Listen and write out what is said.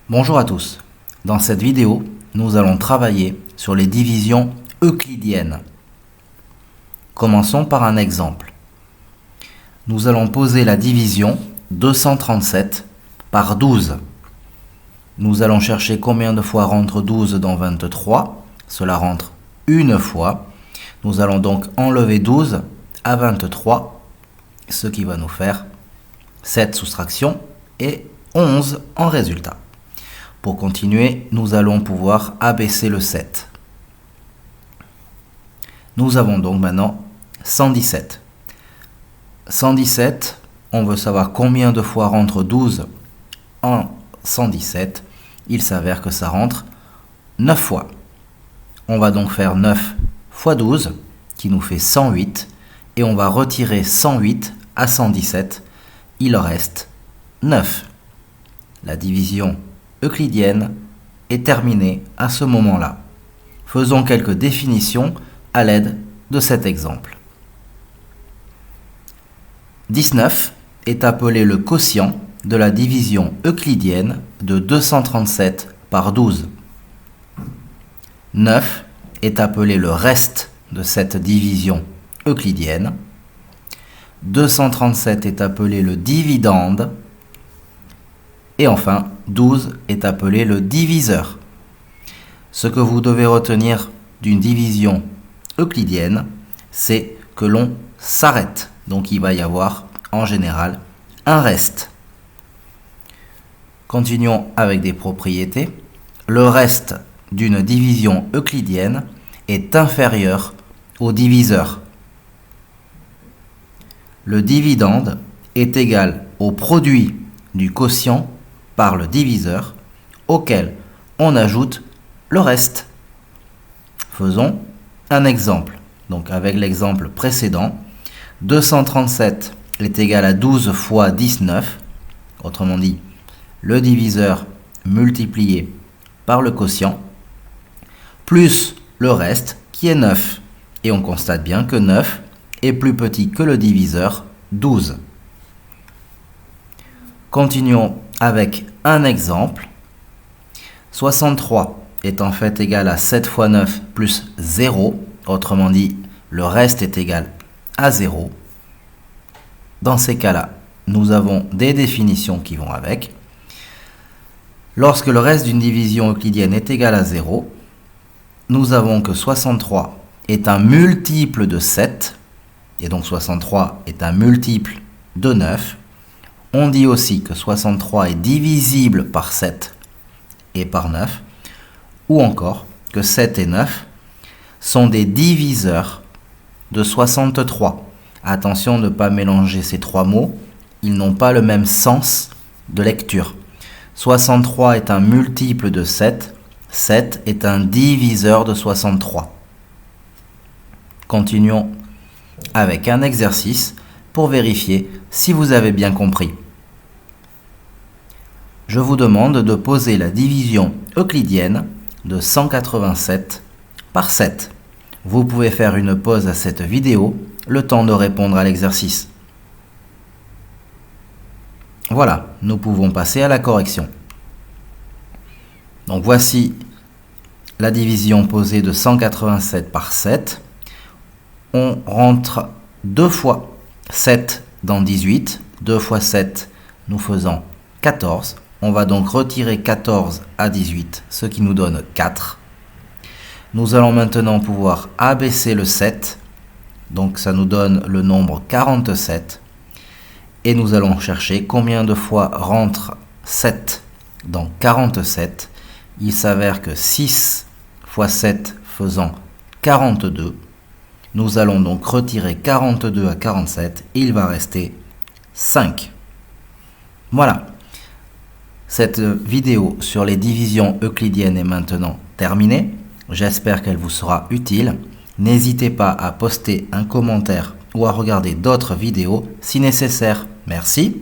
Bonjour à tous. Dans cette vidéo, nous allons travailler sur les divisions euclidiennes. Commençons par un exemple. Nous allons poser la division 237 par 12. Nous allons chercher combien de fois rentre 12 dans 23. Cela rentre une fois. Nous allons donc enlever 12 à 23, ce qui va nous faire 7 soustractions et 11 en résultat. Pour continuer, nous allons pouvoir abaisser le 7. Nous avons donc maintenant 117. 117, on veut savoir combien de fois rentre 12 en 117. Il s'avère que ça rentre 9 fois. On va donc faire 9 fois 12, qui nous fait 108. Et on va retirer 108 à 117. Il reste 9. La division euclidienne est terminée à ce moment-là. Faisons quelques définitions à l'aide de cet exemple. 19 est appelé le quotient de la division euclidienne de 237 par 12. 9 est appelé le reste de cette division euclidienne. 237 est appelé le dividende. Et enfin, 12 est appelé le diviseur. Ce que vous devez retenir d'une division euclidienne, c'est que l'on s'arrête. Donc il va y avoir en général un reste. Continuons avec des propriétés. Le reste d'une division euclidienne est inférieur au diviseur. Le dividende est égal au produit du quotient par le diviseur auquel on ajoute le reste. Faisons un exemple. Donc avec l'exemple précédent, 237 est égal à 12 fois 19, autrement dit, le diviseur multiplié par le quotient, plus le reste qui est 9. Et on constate bien que 9 est plus petit que le diviseur 12. Continuons avec un exemple. 63 est en fait égal à 7 fois 9 plus 0. Autrement dit, le reste est égal à 0. Dans ces cas-là, nous avons des définitions qui vont avec. Lorsque le reste d'une division euclidienne est égal à 0, nous avons que 63 est un multiple de 7, et donc 63 est un multiple de 9. On dit aussi que 63 est divisible par 7 et par 9, ou encore que 7 et 9 sont des diviseurs de 63. Attention de ne pas mélanger ces trois mots, ils n'ont pas le même sens de lecture. 63 est un multiple de 7, 7 est un diviseur de 63. Continuons avec un exercice pour vérifier si vous avez bien compris. Je vous demande de poser la division euclidienne de 187 par 7. Vous pouvez faire une pause à cette vidéo, le temps de répondre à l'exercice. Voilà, nous pouvons passer à la correction. Donc voici la division posée de 187 par 7. On rentre 2 fois 7 dans 18. 2 fois 7, nous faisons 14. On va donc retirer 14 à 18, ce qui nous donne 4. Nous allons maintenant pouvoir abaisser le 7. Donc ça nous donne le nombre 47. Et nous allons chercher combien de fois rentre 7 dans 47. Il s'avère que 6 fois 7 faisant 42. Nous allons donc retirer 42 à 47 et il va rester 5. Voilà. Cette vidéo sur les divisions euclidiennes est maintenant terminée. J'espère qu'elle vous sera utile. N'hésitez pas à poster un commentaire ou à regarder d'autres vidéos si nécessaire. Merci.